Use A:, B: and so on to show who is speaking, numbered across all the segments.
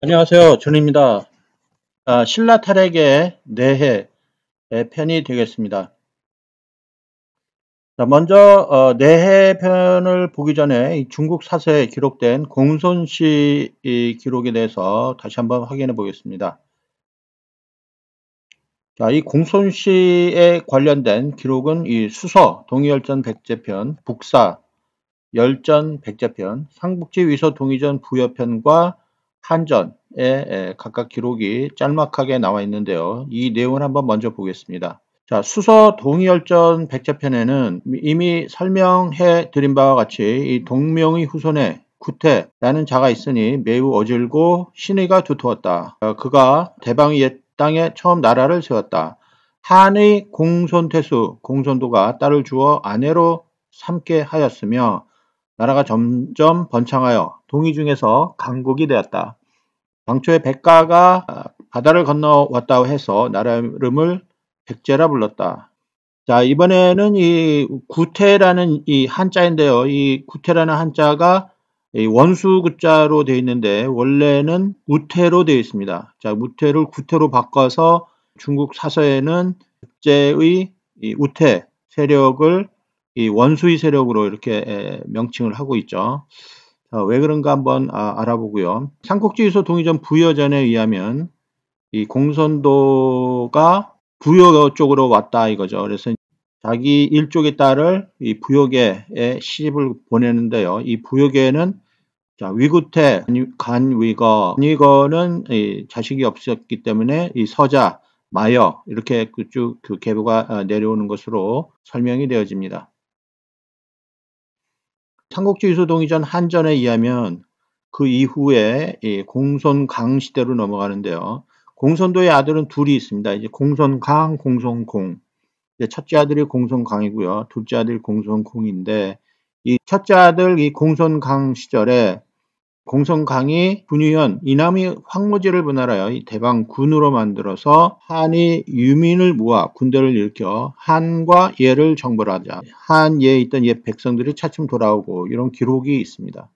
A: 안녕하세요. 존입니다. 신라 탈핵의 내해의 편이 되겠습니다. 먼저 내해 편을 보기 전에 이 중국 사서에 기록된 공손시 이 기록에 대해서 다시 한번 확인해 보겠습니다. 이 공손시에 관련된 기록은 이 수서 동의열전 백제편, 북사 열전 백제편, 삼국지 위서 동의전 부여편과 한전에 각각 기록이 짤막하게 나와 있는데요. 이 내용을 한번 먼저 보겠습니다. 수서 동의열전 백제편에는 이미 설명해 드린 바와 같이 이 동명의 후손에 구태라는 자가 있으니 매우 어질고 신의가 두터웠다. 그가 대방의 옛 땅에 처음 나라를 세웠다. 한의 공손태수, 공손도가 딸을 주어 아내로 삼게 하였으며 나라가 점점 번창하여 동의 중에서 강국이 되었다. 당초에 백가가 바다를 건너왔다고 해서 나라 이름을 백제라 불렀다. 자, 이번에는 이 구태라는 이 한자인데요. 이 구태라는 한자가 이 원수 구자로 되어 있는데 원래는 우태로 되어 있습니다. 자, 우태를 구태로 바꿔서 중국 사서에는 백제의 이 우태 세력을 이 원수의 세력으로 이렇게 명칭을 하고 있죠. 왜 그런가 한번 알아보고요. 삼국지유서 동의전 부여전에 의하면 이 공손도가 부여 쪽으로 왔다 이거죠. 그래서 자기 일족의 딸을 이 부여계에 시집을 보내는데요. 이 부여계에는 위구태, 간위거, 간위거는 자식이 없었기 때문에 이 서자, 마여 이렇게 쭉 그 계보가 내려오는 것으로 설명이 되어집니다. 삼국지 유소동의전 한전에 의하면 그 이후에 공손강 시대로 넘어가는데요. 공손도의 아들은 둘이 있습니다. 이제 공손강, 공손공. 첫째 아들이 공손강이고요. 둘째 아들이 공손공인데 이 첫째 아들 이 공손강 시절에 공손강이 분유현 이남이 황무지를 분할하여 이 대방군으로 만들어서 한이 유민을 모아 군대를 일으켜 한과 예를 정벌하자. 한예에 있던 옛 백성들이 차츰 돌아오고 이런 기록이 있습니다.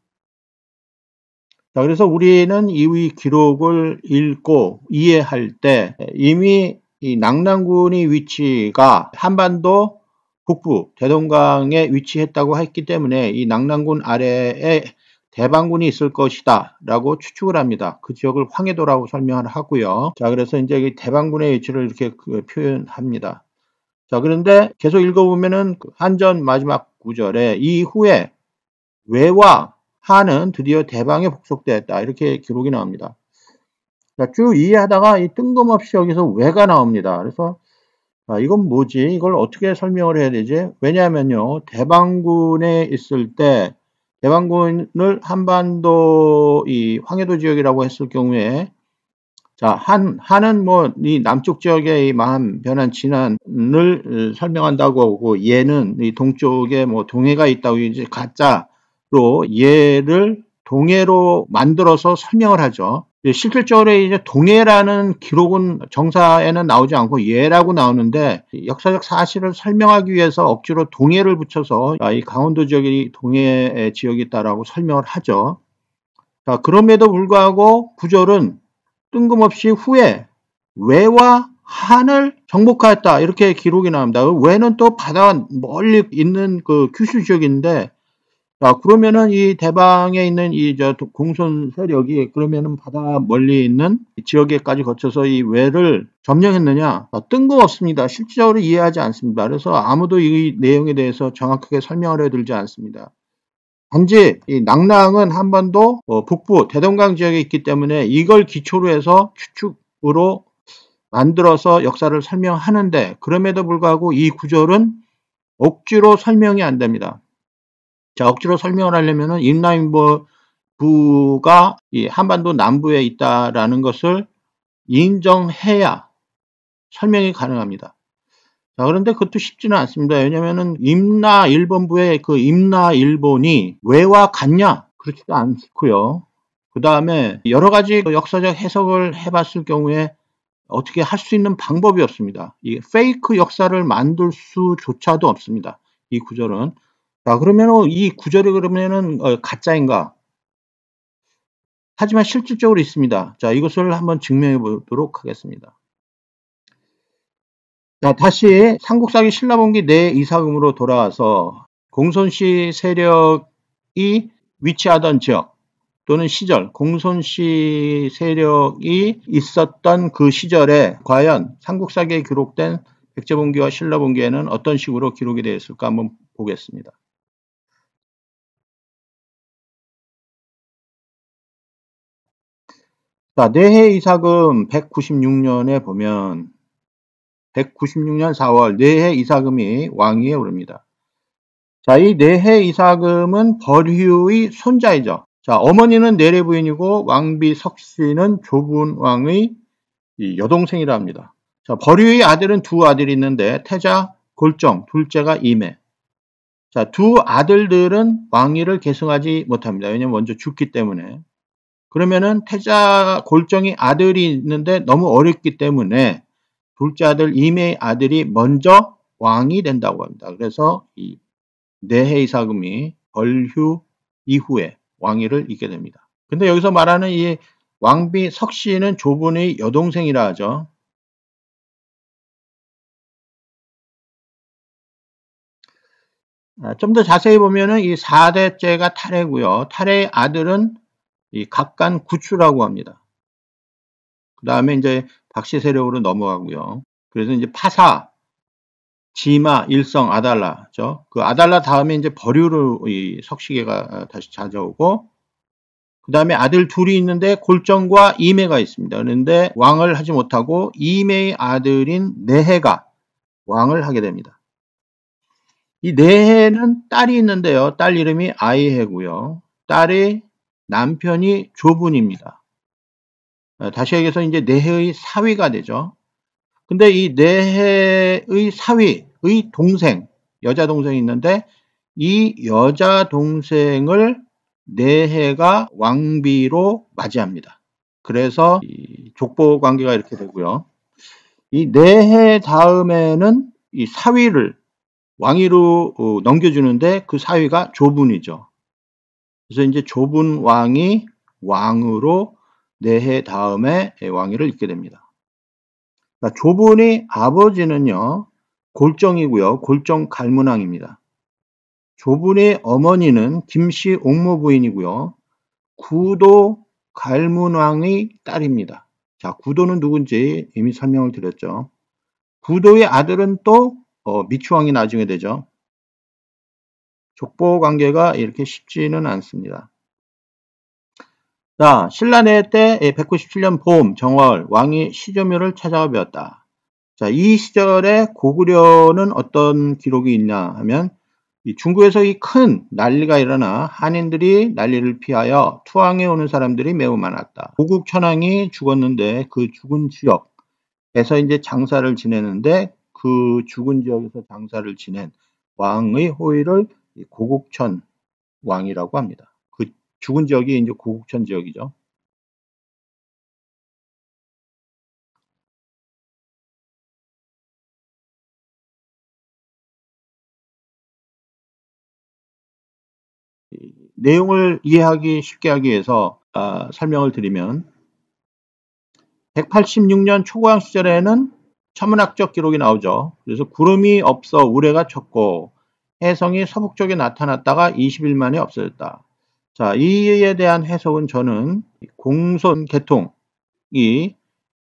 A: 자, 그래서 우리는 이 기록을 읽고 이해할 때 이미 이 낙랑군의 위치가 한반도 북부 대동강에 위치했다고 했기 때문에 이 낙랑군 아래에 대방군이 있을 것이다 라고 추측을 합니다. 그 지역을 황해도라고 설명을 하고요. 자, 그래서 이제 이 대방군의 위치를 이렇게 표현합니다. 자, 그런데 계속 읽어보면은 한전 마지막 구절에 이후에 외와 한은 드디어 대방에 복속되었다 이렇게 기록이 나옵니다. 자, 쭉 이해하다가 이 뜬금없이 여기서 왜가 나옵니다. 그래서 이건 뭐지? 이걸 어떻게 설명을 해야 되지? 왜냐하면요, 대방군에 있을 때 대방군을 한반도 이 황해도 지역이라고 했을 경우에 자, 한은 뭐 이 남쪽 지역의 이 마한 변한 진안을 설명한다고 하고 얘는 이 동쪽에 뭐 동해가 있다고 이제 가짜로 얘를 동해로 만들어서 설명을 하죠. 실질적으로 이제 동해라는 기록은 정사에는 나오지 않고 얘라고 나오는데 역사적 사실을 설명하기 위해서 억지로 동해를 붙여서 이 강원도 지역이 동해 지역이 있다라고 설명을 하죠. 자, 그럼에도 불구하고 구절은 뜬금없이 후에 외와 한을 정복하였다 이렇게 기록이 나옵니다. 외는 또 바다 멀리 있는 그 규슈 지역인데 자, 그러면은 이 대방에 있는 이 공손 세력이 그러면은 바다 멀리 있는 지역에까지 거쳐서 이 외를 점령했느냐? 뜬금없습니다. 실질적으로 이해하지 않습니다. 그래서 아무도 이 내용에 대해서 정확하게 설명을 해들지 않습니다. 단지 이 낙랑은 한반도 북부 대동강 지역에 있기 때문에 이걸 기초로 해서 추측으로 만들어서 역사를 설명하는데 그럼에도 불구하고 이 구절은 억지로 설명이 안 됩니다. 자, 억지로 설명을 하려면은 임나인부가 이 한반도 남부에 있다라는 것을 인정해야 설명이 가능합니다. 자, 그런데 그것도 쉽지는 않습니다. 왜냐면은 임나 일본부의 그 임나 일본이 왜와 같냐? 그렇지도 않고요. 그 다음에 여러 가지 역사적 해석을 해봤을 경우에 어떻게 할 수 있는 방법이 없습니다. 이 페이크 역사를 만들 수조차도 없습니다. 이 구절은. 자, 그러면 이 구절이 그러면은 가짜인가? 하지만 실질적으로 있습니다. 자, 이것을 한번 증명해 보도록 하겠습니다. 자, 다시 삼국사기 신라본기 내 이사금으로 돌아와서 공손씨 세력이 위치하던 지역 또는 시절, 공손씨 세력이 있었던 그 시절에 과연 삼국사기에 기록된 백제본기와 신라본기에는 어떤 식으로 기록이 되어 있을까 한번 보겠습니다. 자, 내해 이사금 196년에 보면 196년 4월 내해 이사금이 왕위에 오릅니다. 자, 이 내해 이사금은 벌휴의 손자이죠. 자, 어머니는 내래 부인이고 왕비 석씨는 조분왕의 여동생이라 합니다. 자, 벌휴의 아들은 두 아들이 있는데 태자, 골정, 둘째가 임해. 자, 두 아들들은 왕위를 계승하지 못합니다. 왜냐면 먼저 죽기 때문에. 그러면은 태자, 골정이 아들이 있는데 너무 어렸기 때문에 둘째 아들 임해의 아들이 먼저 왕이 된다고 합니다. 그래서 이 내해 이사금이 벌휴 이후에 왕위를 잇게 됩니다. 근데 여기서 말하는 이 왕비 석씨는 조분의 여동생이라 하죠. 좀 더 자세히 보면은 이 4대째가 탈해고요. 탈해의 아들은 이 각간 구추라고 합니다. 그 다음에 이제 박씨 세력으로 넘어가고요. 그래서 이제 파사, 지마, 일성, 아달라죠. 그 아달라 다음에 이제 벌휴로 이 석시계가 다시 찾아오고, 그 다음에 아들 둘이 있는데 골정과 이매가 있습니다. 그런데 왕을 하지 못하고 이매의 아들인 내해가 왕을 하게 됩니다. 이 내해는 딸이 있는데요. 딸 이름이 아이해고요. 딸의 남편이 조분입니다. 다시 얘기해서 이제 내해의 사위가 되죠. 근데 이 내해의 사위의 동생, 여자 동생이 있는데 이 여자 동생을 내해가 왕비로 맞이합니다. 그래서 이 족보 관계가 이렇게 되고요. 이 내해 다음에는 이 사위를 왕위로 넘겨주는데 그 사위가 조분이죠. 그래서 이제 조분 왕이 왕으로 내해 다음에 왕위를 잇게 됩니다. 조분의 아버지는요, 골정이고요. 골정 갈문왕입니다. 조분의 어머니는 김씨 옥모부인이고요. 구도 갈문왕의 딸입니다. 자, 구도는 누군지 이미 설명을 드렸죠. 구도의 아들은 또 미추왕이 나중에 되죠. 족보 관계가 이렇게 쉽지는 않습니다. 자, 신라내 때 197년 봄 정월 왕이 시조묘를 찾아가 배웠다. 자, 이 시절에 고구려는 어떤 기록이 있냐 하면 중국에서 이 큰 난리가 일어나 한인들이 난리를 피하여 투항해 오는 사람들이 매우 많았다. 고국 천황이 죽었는데 그 죽은 지역에서 이제 장사를 지내는데 그 죽은 지역에서 장사를 지낸 왕의 호의를 고국천 왕이라고 합니다. 그 죽은 지역이 이제 고국천 지역이죠. 내용을 이해하기 쉽게 하기 위해서 설명을 드리면 186년 초고양 시절에는 천문학적 기록이 나오죠. 그래서 구름이 없어 우레가 쳤고 해성이 서북쪽에 나타났다가 20일 만에 없어졌다. 자, 이에 대한 해석은 저는 공손 계통이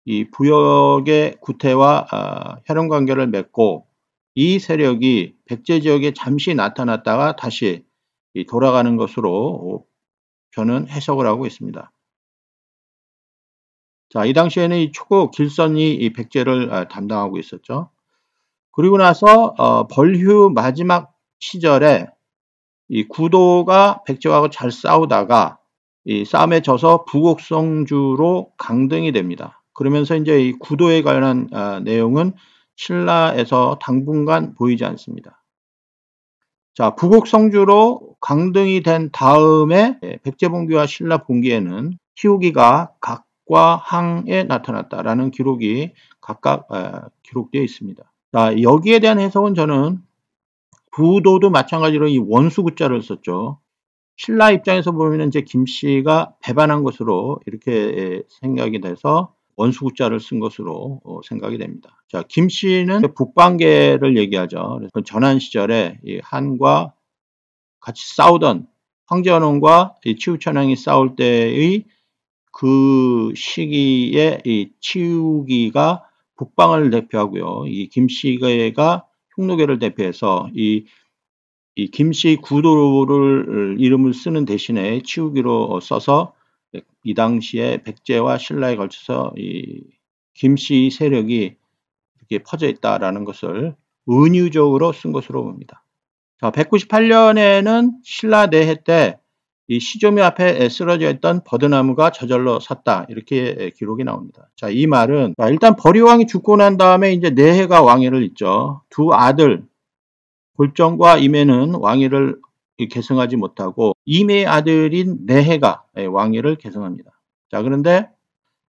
A: 이 부역의 구태와 혈연 관계를 맺고 이 세력이 백제 지역에 잠시 나타났다가 다시 돌아가는 것으로 저는 해석을 하고 있습니다. 자, 이 당시에는 이 초고 길선이 이 백제를 담당하고 있었죠. 그리고 나서 벌휴 마지막 시절에 이 구도가 백제하고 잘 싸우다가 이 싸움에 져서 부곡성주로 강등이 됩니다. 그러면서 이제 이 구도에 관한 내용은 신라에서 당분간 보이지 않습니다. 자, 부곡성주로 강등이 된 다음에 백제본기와 신라본기에는 희우기가 각과 항에 나타났다라는 기록이 각각 기록되어 있습니다. 자, 여기에 대한 해석은 저는 구도도 마찬가지로 이 원수구자를 썼죠. 신라 입장에서 보면 이제 김씨가 배반한 것으로 이렇게 생각이 돼서 원수구자를 쓴 것으로 생각이 됩니다. 자, 김씨는 북방계를 얘기하죠. 그래서 전한 시절에 이 한과 같이 싸우던 황제원원과 치우천왕이 싸울 때의 그 시기에 이 치우기가 북방을 대표하고요. 이 김씨가 흉노계를 대표해서 이 김씨 구도를 이름을 쓰는 대신에 치우기로 써서 이 당시에 백제와 신라에 걸쳐서 이 김씨 세력이 이렇게 퍼져 있다라는 것을 은유적으로 쓴 것으로 봅니다. 자, 198년에는 신라 내해 때 이 시조미 앞에 쓰러져 있던 버드나무가 저절로 섰다. 이렇게 기록이 나옵니다. 자, 이 말은 일단 버리왕이 죽고 난 다음에 이제 내해가 왕위를 잇죠. 두 아들 골정과 임해는 왕위를 계승하지 못하고 임해의 아들인 내해가 왕위를 계승합니다. 자, 그런데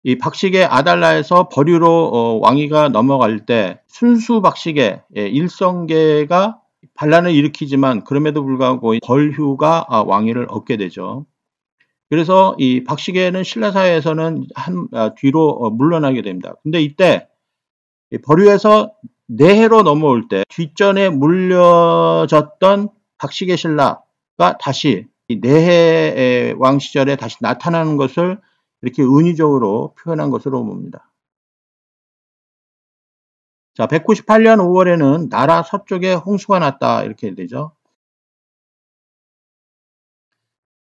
A: 이 박식의 아달라에서 버류로 왕위가 넘어갈 때 순수 박식의 일성계가 반란을 일으키지만 그럼에도 불구하고 벌휴가 왕위를 얻게 되죠. 그래서 이 박식에는 신라 사회에서는 뒤로 물러나게 됩니다. 근데 이때 벌휴에서 내해로 넘어올 때 뒷전에 물려졌던 박식의 신라가 다시 내해 왕 시절에 다시 나타나는 것을 이렇게 은유적으로 표현한 것으로 봅니다. 자, 198년 5월에는 나라 서쪽에 홍수가 났다. 이렇게 되죠.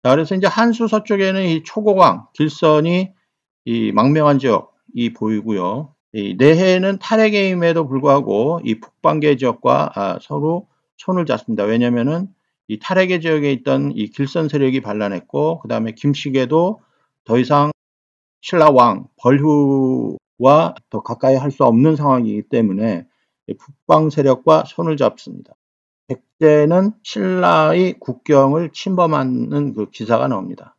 A: 자, 그래서 이제 한수 서쪽에는 이 초고강, 길선이 이 망명한 지역이 보이고요. 이 내해에는 탈핵임에도 불구하고 이 북방계 지역과 서로 손을 잡습니다. 왜냐면은 이 탈핵의 지역에 있던 이 길선 세력이 반란했고, 그 다음에 김씨계도 더 이상 신라 왕 벌휴와 더 가까이 할 수 없는 상황이기 때문에 북방 세력과 손을 잡습니다. 백제는 신라의 국경을 침범하는 그 기사가 나옵니다.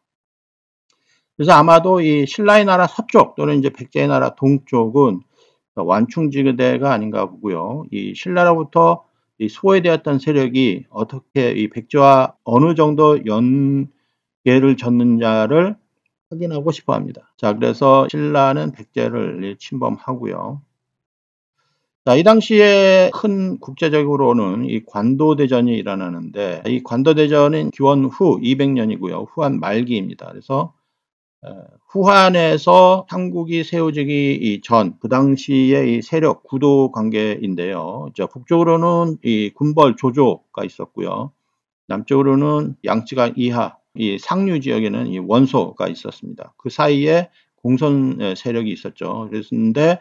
A: 그래서 아마도 이 신라의 나라 서쪽 또는 이제 백제의 나라 동쪽은 완충지대가 아닌가 보고요. 이 신라로부터 이 소외되었던 세력이 어떻게 이 백제와 어느 정도 연계를 졌는지를 확인하고 싶어 합니다. 자, 그래서 신라는 백제를 침범하고요. 자, 이 당시에 큰 국제적으로는 이 관도대전이 일어나는데 이 관도대전은 기원 후 200년이고요. 후한 말기입니다. 그래서 후한에서 삼국이 세워지기 전 그 당시의 이 세력 구도 관계인데요. 자, 북쪽으로는 이 군벌 조조가 있었고요. 남쪽으로는 양쯔강 이하 이 상류 지역에는 이 원소가 있었습니다. 그 사이에 공선 세력이 있었죠. 그랬는데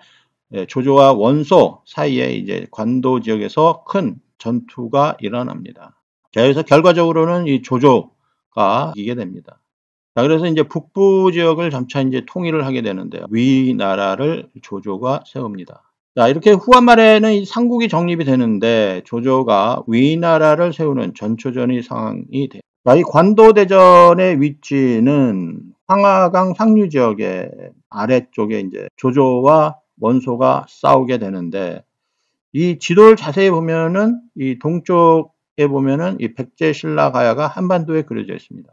A: 조조와 원소 사이에 이제 관도 지역에서 큰 전투가 일어납니다. 자, 그래서 결과적으로는 이 조조가 이기게 됩니다. 자, 그래서 이제 북부 지역을 점차 이제 통일을 하게 되는데요. 위나라를 조조가 세웁니다. 자, 이렇게 후한 말에는 이 삼국이 정립이 되는데 조조가 위나라를 세우는 전초전의 상황이 돼요. 자, 이 관도대전의 위치는 황하강 상류 지역의 아래쪽에 이제 조조와 원소가 싸우게 되는데 이 지도를 자세히 보면은 이 동쪽에 보면은 이 백제 신라 가야가 한반도에 그려져 있습니다.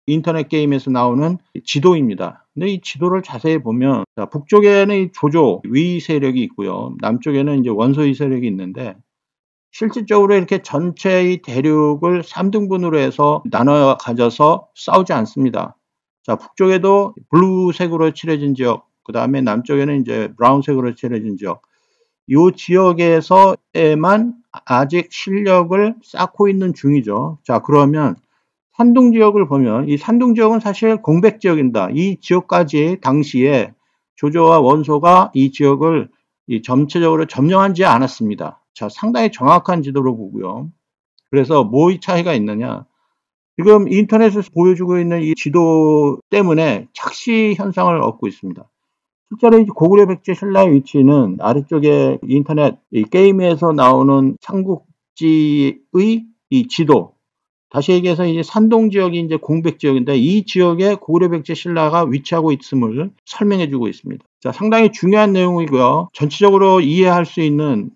A: 인터넷 게임에서 나오는 지도입니다. 근데 이 지도를 자세히 보면 자, 북쪽에는 이 조조 위 세력이 있고요. 남쪽에는 이제 원소위 세력이 있는데 실질적으로 이렇게 전체의 대륙을 3등분으로 해서 나눠 가져서 싸우지 않습니다. 자, 북쪽에도 블루색으로 칠해진 지역, 그 다음에 남쪽에는 이제 브라운색으로 칠해진 지역, 이 지역에서에만 아직 실력을 쌓고 있는 중이죠. 자, 그러면 산둥 지역을 보면 이 산둥 지역은 사실 공백 지역입니다. 이 지역까지 당시에 조조와 원소가 이 지역을 전체적으로 점령하지 않았습니다. 자, 상당히 정확한 지도로 보고요. 그래서 뭐의 차이가 있느냐? 지금 인터넷에서 보여주고 있는 이 지도 때문에 착시 현상을 얻고 있습니다. 실제로 고구려 백제 신라의 위치는 아래쪽에 인터넷 게임에서 나오는 삼국지의 이 지도, 다시 얘기해서 이제 산동 지역이 이제 공백 지역인데 이 지역에 고구려 백제 신라가 위치하고 있음을 설명해주고 있습니다. 자, 상당히 중요한 내용이고요. 전체적으로 이해할 수 있는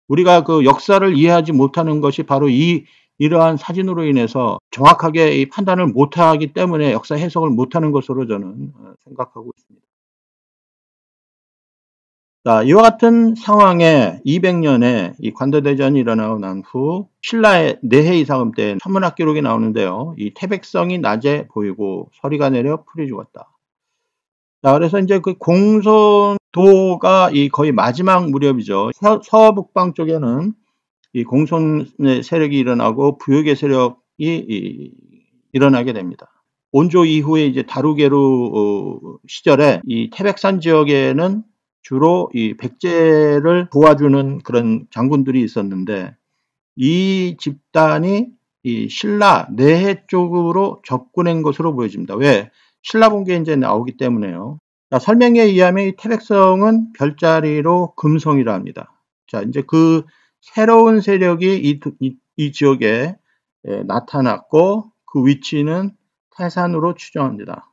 A: 우리가 그 역사를 이해하지 못하는 것이 바로 이 이러한 사진으로 인해서 정확하게 이 판단을 못하기 때문에 역사 해석을 못하는 것으로 저는 생각하고 있습니다. 자, 이와 같은 상황에 200년에 이 관도대전이 일어나고 난 후 신라의 내해 이사금 때 천문학 기록이 나오는데요. 이 태백성이 낮에 보이고 서리가 내려 풀이 죽었다. 자, 그래서 이제 그 공손도가 이 거의 마지막 무렵이죠. 서북방 쪽에는 이 공손의 세력이 일어나고 부역의 세력이 일어나게 됩니다. 온조 이후에 이제 다루게루 시절에 이 태백산 지역에는 주로 이 백제를 도와주는 그런 장군들이 있었는데 이 집단이 이 신라 내해 쪽으로 접근한 것으로 보여집니다. 왜? 신라본기에 이제 나오기 때문에요. 자, 설명에 의하면 이 태백성은 별자리로 금성이라 합니다. 자, 이제 그 새로운 세력이 이 지역에 나타났고 그 위치는 태산으로 추정합니다.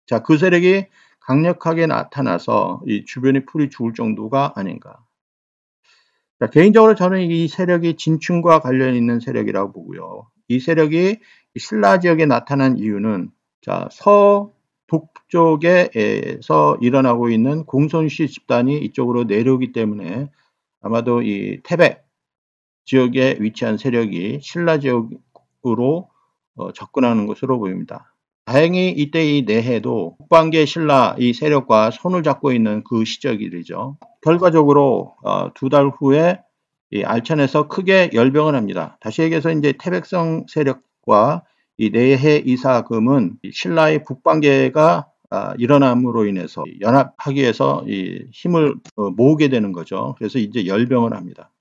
A: 자, 그 세력이 강력하게 나타나서 이 주변의 풀이 죽을 정도가 아닌가. 자, 개인적으로 저는 이 세력이 진충과 관련 있는 세력이라고 보고요. 이 세력이 신라 지역에 나타난 이유는 자, 서북쪽에서 일어나고 있는 공손씨 집단이 이쪽으로 내려오기 때문에 아마도 이 태백 지역에 위치한 세력이 신라 지역으로 접근하는 것으로 보입니다. 다행히 이때 이 내해도 북방계 신라 이 세력과 손을 잡고 있는 그 시절이죠. 결과적으로 2달 후에 이 알천에서 크게 열병을 합니다. 다시 얘기해서 이제 태백성 세력과 이 내해 이사금은 신라의 북방계가 일어남으로 인해서 연합하기 위해서 이 힘을 모으게 되는 거죠. 그래서 이제 열병을 합니다.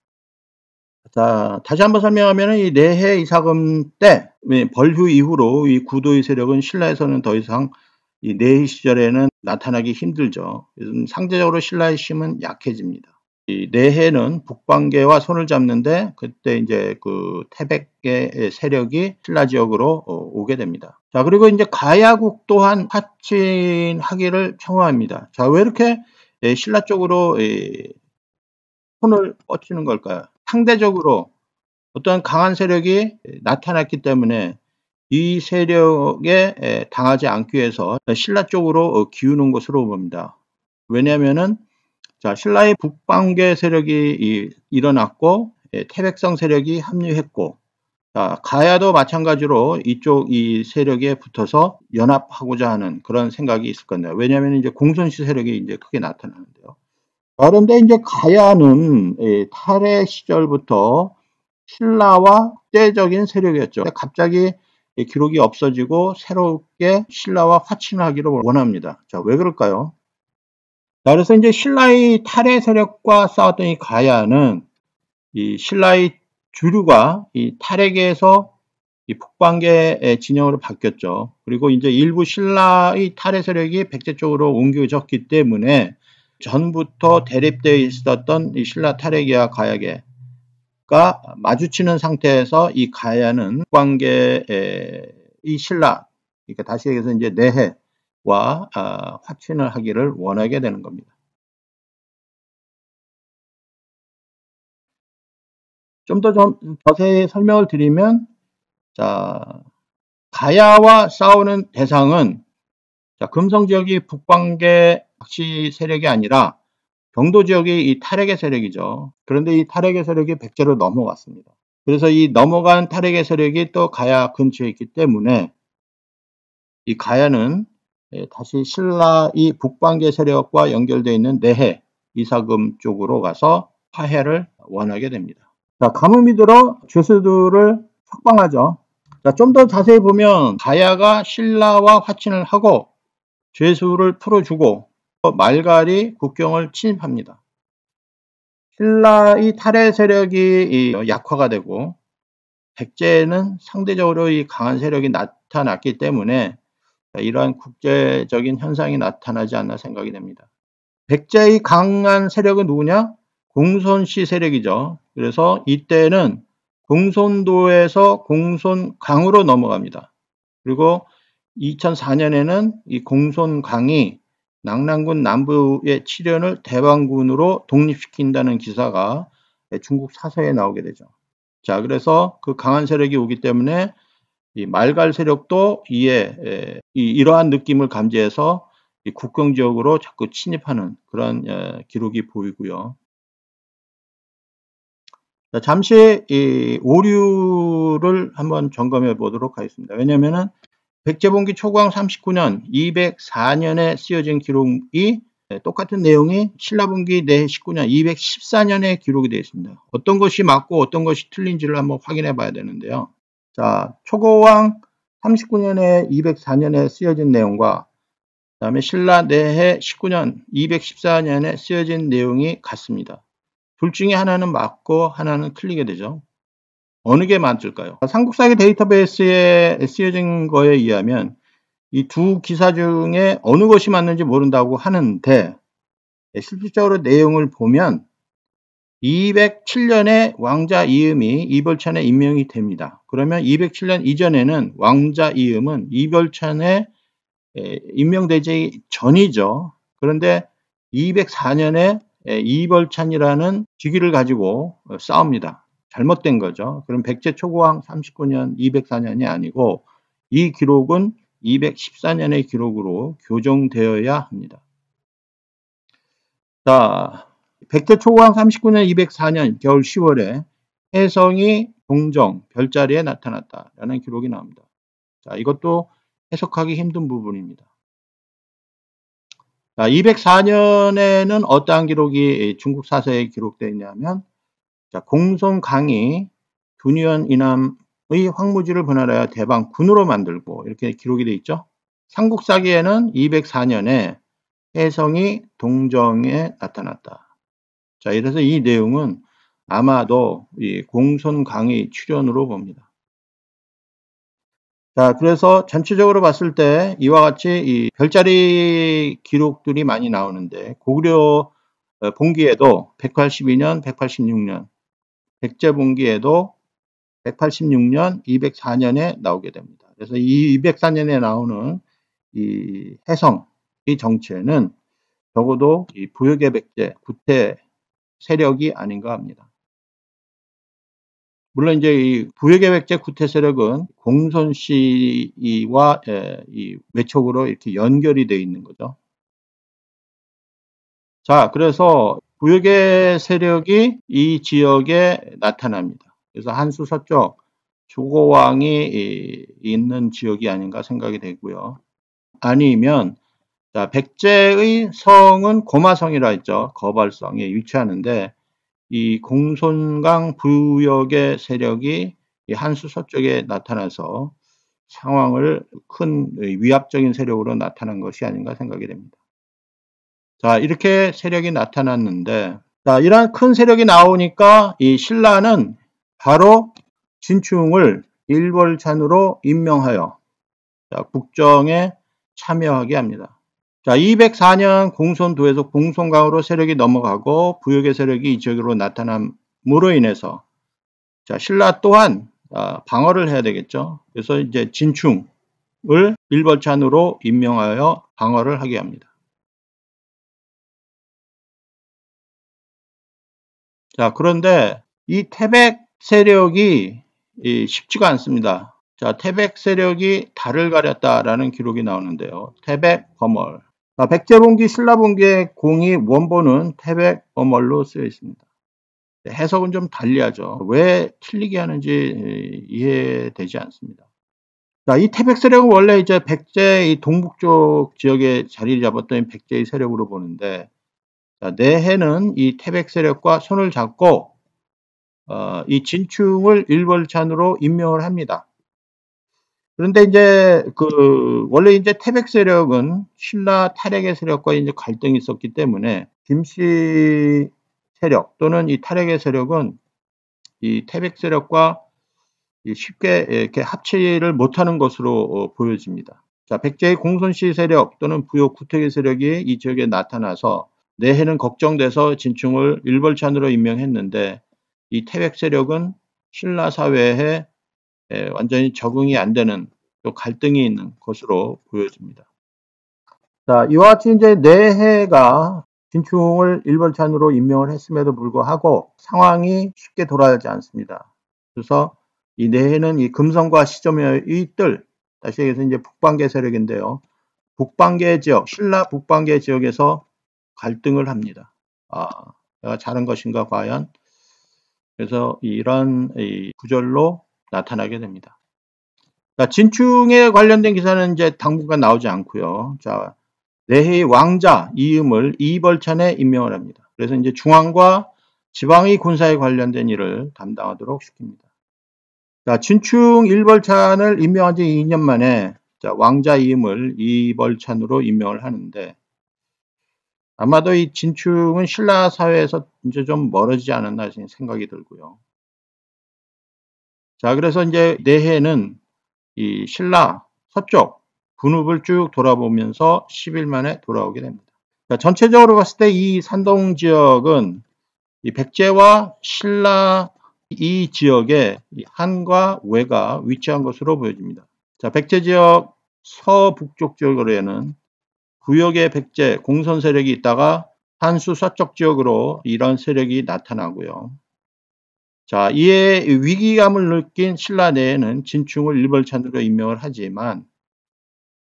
A: 자, 다시 한번 설명하면 이 내해 이사금 때 벌휴 이후로 이 구도의 세력은 신라에서는 더 이상 이 내해 시절에는 나타나기 힘들죠. 상대적으로 신라의 힘은 약해집니다. 이 내해는 북방계와 손을 잡는데 그때 이제 그 태백의 세력이 신라 지역으로 오게 됩니다. 자, 그리고 이제 가야국 또한 파친하기를 청구합니다. 자, 왜 이렇게 신라 쪽으로 손을 뻗치는 걸까요? 상대적으로 어떤 강한 세력이 나타났기 때문에 이 세력에 당하지 않기 위해서 신라 쪽으로 기우는 것으로 봅니다. 왜냐하면은 자, 신라의 북방계 세력이 일어났고 태백성 세력이 합류했고 자, 가야도 마찬가지로 이쪽 이 세력에 붙어서 연합하고자 하는 그런 생각이 있을 건데요. 왜냐하면 이제 공손씨 세력이 이제 크게 나타나는데요. 그런데 이제 가야는 탈해 시절부터 신라와 국제적인 세력이었죠. 갑자기 기록이 없어지고 새롭게 신라와 화친하기를 원합니다. 자, 왜 그럴까요? 자, 그래서 이제 신라의 탈해 세력과 싸웠던 이 가야는 이 신라의 주류가 이 탈핵에서 이 북방계의 진영으로 바뀌었죠. 그리고 이제 일부 신라의 탈해 세력이 백제 쪽으로 옮겨졌기 때문에 전부터 대립되어 있었던 이 신라 탈핵이와 가야계가 마주치는 상태에서 이 가야는 북방계의 이 신라, 그러니까 다시 얘기해서 이제 내해와 화친을 하기를 원하게 되는 겁니다. 좀 더 자세히 설명을 드리면, 자, 가야와 싸우는 대상은 자, 금성 지역이 북방계 박씨 세력이 아니라 경도 지역이 이 탈핵의 세력이죠. 그런데 이 탈핵의 세력이 백제로 넘어갔습니다. 그래서 이 넘어간 탈핵의 세력이 또 가야 근처에 있기 때문에 이 가야는 다시 신라의 북방계 세력과 연결되어 있는 내해 이사금 쪽으로 가서 화해를 원하게 됩니다. 자, 가뭄이 들어 죄수들을 석방하죠. 자, 좀 더 자세히 보면 가야가 신라와 화친을 하고 죄수를 풀어주고 말갈이 국경을 침입합니다. 신라의 탈해 세력이 약화가 되고 백제는 상대적으로 이 강한 세력이 나타났기 때문에 이러한 국제적인 현상이 나타나지 않나 생각이 됩니다. 백제의 강한 세력은 누구냐? 공손씨 세력이죠. 그래서 이때는 공손도에서 공손강으로 넘어갑니다. 그리고 2004년에는 이 공손강이 낙랑군 남부의 칠현을 대왕군으로 독립시킨다는 기사가 중국 사서에 나오게 되죠. 자, 그래서 그 강한 세력이 오기 때문에 이 말갈 세력도 이러한 느낌을 감지해서 이 국경 지역으로 자꾸 침입하는 그런 기록이 보이고요. 자, 잠시 이 오류를 한번 점검해 보도록 하겠습니다. 왜냐하면은 백제봉기 초광 39년 204년에 쓰여진 기록이 똑같은 내용이 신라분기 내 19년 214년에 기록이 되어 있습니다. 어떤 것이 맞고 어떤 것이 틀린지를 한번 확인해 봐야 되는데요. 자, 초고왕 39년에 204년에 쓰여진 내용과 그 다음에 신라 내해 19년 214년에 쓰여진 내용이 같습니다. 둘 중에 하나는 맞고 하나는 틀리게 되죠. 어느 게 맞을까요? 삼국사기 데이터베이스에 쓰여진 거에 의하면 이 두 기사 중에 어느 것이 맞는지 모른다고 하는데 실질적으로 내용을 보면 207년에 왕자 이음이 이벌찬에 임명이 됩니다. 그러면 207년 이전에는 왕자 이음은 이벌찬에 임명되기 전이죠. 그런데 204년에 이벌찬이라는 직위를 가지고 싸웁니다. 잘못된 거죠. 그럼 백제 초고왕 39년 204년이 아니고 이 기록은 214년의 기록으로 교정되어야 합니다. 자, 백제 초고왕 39년 204년 겨울 10월에 혜성이 동정 별자리에 나타났다라는 기록이 나옵니다. 자, 이것도 해석하기 힘든 부분입니다. 자, 204년에는 어떠한 기록이 중국 사서에 기록되어 있냐면 자, 공손강이 두니언 이남의 황무지를 분할하여 대방 군으로 만들고 이렇게 기록이 되어 있죠. 삼국사기에는 204년에 혜성이 동정에 나타났다. 자, 이래서 이 내용은 아마도 이 공손강의 출현으로 봅니다. 자, 그래서 전체적으로 봤을 때 이와 같이 이 별자리 기록들이 많이 나오는데 고구려 봉기에도 182년, 186년, 백제 봉기에도 186년, 204년에 나오게 됩니다. 그래서 이 204년에 나오는 이 혜성의 정체는 적어도 이 부역의 백제 구태 세력이 아닌가 합니다. 물론 이제 이 부역의 백제 구태 세력은 공손 씨와 이 외척으로 이렇게 연결이 되어 있는 거죠. 자, 그래서 부역의 세력이 이 지역에 나타납니다. 그래서 한수 서쪽 조고왕이 있는 지역이 아닌가 생각이 되고요. 아니면 자, 백제의 성은 고마성이라 했죠. 거발성에 위치하는데 이 공손강 부역의 세력이 이 한수 서쪽에 나타나서 상황을 큰 위압적인 세력으로 나타난 것이 아닌가 생각이 됩니다. 자, 이렇게 세력이 나타났는데 자, 이러한 큰 세력이 나오니까 이 신라는 바로 진충을 일벌찬으로 임명하여 자, 국정에 참여하게 합니다. 자, 204년 공손도에서 공손강으로 세력이 넘어가고 부역의 세력이 이 지역으로 나타남으로 인해서 자, 신라 또한 방어를 해야 되겠죠. 그래서 이제 진충을 일벌찬으로 임명하여 방어를 하게 합니다. 자, 그런데 이 태백 세력이 쉽지가 않습니다. 자, 태백 세력이 달을 가렸다라는 기록이 나오는데요. 태백 거멀. 백제봉기, 신라봉기의 공이 원본은 태백 거멀로 쓰여 있습니다. 해석은 좀 달리하죠. 왜 틀리게 하는지 이해되지 않습니다. 자, 이 태백 세력은 원래 이제 백제 이 동북쪽 지역에 자리를 잡았던 백제의 세력으로 보는데 자, 내해는 이 태백 세력과 손을 잡고 이 진충을 일벌찬으로 임명을 합니다. 그런데 이제 원래 이제 태백 세력은 신라 탈핵의 세력과 이제 갈등이 있었기 때문에 김씨 세력 또는 이 탈핵의 세력은 이 태백 세력과 쉽게 이렇게 합치를 못하는 것으로 보여집니다. 자, 백제의 공손씨 세력 또는 부역 구태의 세력이 이 지역에 나타나서 내해는 걱정돼서 진충을 일벌찬으로 임명했는데 이 태백 세력은 신라 사회에 완전히 적응이 안 되는 또 갈등이 있는 것으로 보여집니다. 자, 이와 같이 이제 내해가 진충을 일벌찬으로 임명을 했음에도 불구하고 상황이 쉽게 돌아가지 않습니다. 그래서 이 내해는 이 금성과 시점의 뜰, 다시 얘기해서 이제 북방계 세력인데요. 북방계 지역, 신라 북방계 지역에서 갈등을 합니다. 내가 잘한 것인가 과연? 그래서 이런 구절로 나타나게 됩니다. 자, 진충에 관련된 기사는 이제 당분간 나오지 않고요. 자, 내해의 왕자 이음을 이벌찬에 임명을 합니다. 그래서 이제 중앙과 지방의 군사에 관련된 일을 담당하도록 시킵니다. 자, 진충 일벌찬을 임명한 지 2년 만에 자, 왕자 이음을 이벌찬으로 임명을 하는데 아마도 이 진충은 신라 사회에서 이제 좀 멀어지지 않았나 생각이 들고요. 자, 그래서 이제 내해는 이 신라 서쪽 군읍을 쭉 돌아보면서 10일 만에 돌아오게 됩니다. 자, 전체적으로 봤을 때 이 산동 지역은 이 백제와 신라 이 지역에 한과 외가 위치한 것으로 보여집니다. 자, 백제 지역 서북쪽 지역으로는 구역의 백제 공선 세력이 있다가 한수 서쪽 지역으로 이런 세력이 나타나고요. 자, 이에 위기감을 느낀 신라 내에는 진충을 일벌찬으로 임명을 하지만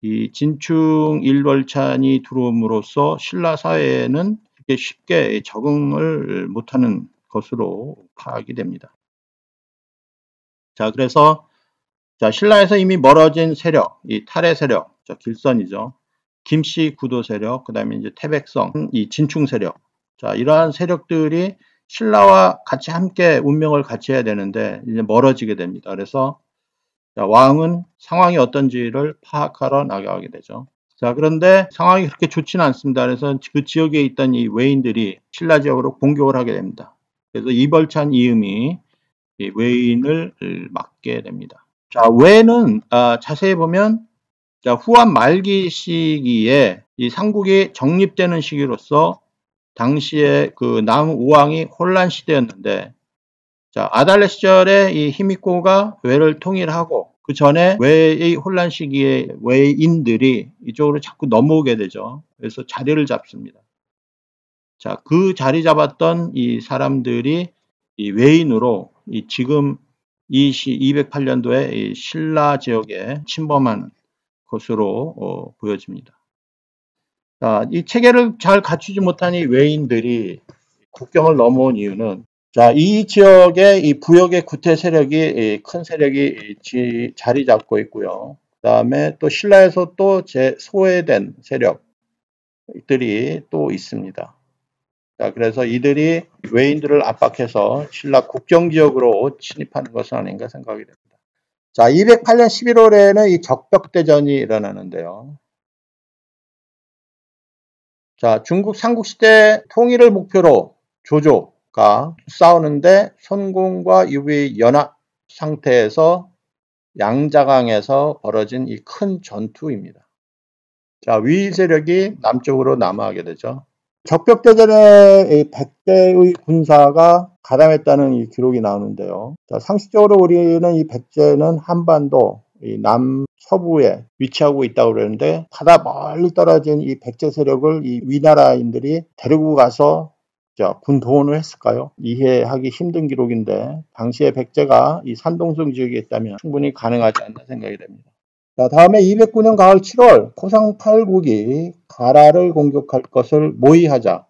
A: 이 진충 일벌찬이 들어옴으로써 신라 사회에는 이렇게 쉽게 적응을 못하는 것으로 파악이 됩니다. 자, 그래서 자, 신라에서 이미 멀어진 세력, 이 탈의 세력, 길선이죠. 김씨 구도 세력, 그 다음에 이제 태백성, 이 진충 세력. 자, 이러한 세력들이 신라와 같이 함께 운명을 같이 해야 되는데 이제 멀어지게 됩니다. 그래서 자, 왕은 상황이 어떤지를 파악하러 나가게 되죠. 자, 그런데 상황이 그렇게 좋지는 않습니다. 그래서 그 지역에 있던 이 외인들이 신라 지역으로 공격을 하게 됩니다. 그래서 이벌찬 이음이 이 외인을 맡게 됩니다. 자, 외는 자세히 보면 자, 후한 말기 시기에 이 삼국이 정립되는 시기로서 당시에 그 남우왕이 혼란 시대였는데 자, 아달레 시절에 이 히미코가 외를 통일하고 그 전에 외의 혼란 시기에 외인들이 이쪽으로 자꾸 넘어오게 되죠. 그래서 자리를 잡습니다. 자, 그 자리 잡았던 이 사람들이 이 외인으로 이 지금 이 208년도에 이 신라 지역에 침범한 것으로 보여집니다. 자, 이 체계를 잘 갖추지 못한 이 외인들이 국경을 넘어온 이유는 자, 이 지역에 이 부역의 구태 세력이 큰 세력이 자리 잡고 있고요. 그 다음에 또 신라에서 또 소외된 세력들이 또 있습니다. 자, 그래서 이들이 외인들을 압박해서 신라 국정지역으로 침입하는 것은 아닌가 생각이 됩니다. 자, 208년 11월에는 이 적벽대전이 일어나는데요. 자, 중국 삼국시대 통일을 목표로 조조가 싸우는데 선공과 유비의 연합 상태에서 양자강에서 벌어진 이 큰 전투입니다. 자, 위일 세력이 남쪽으로 남하하게 되죠. 적벽대전에 백제의 군사가 가담했다는 이 기록이 나오는데요. 자, 상식적으로 우리는 이 백제는 한반도 이 남서부에 위치하고 있다고 그러는데 바다 멀리 떨어진 이 백제 세력을 이 위나라인들이 데리고 가서 군동원을 했을까요? 이해하기 힘든 기록인데 당시에 백제가 이 산동성 지역에 있다면 충분히 가능하지 않나 생각이 됩니다. 자, 다음에 209년 가을 7월 포상팔국이 가라를 공격할 것을 모의하자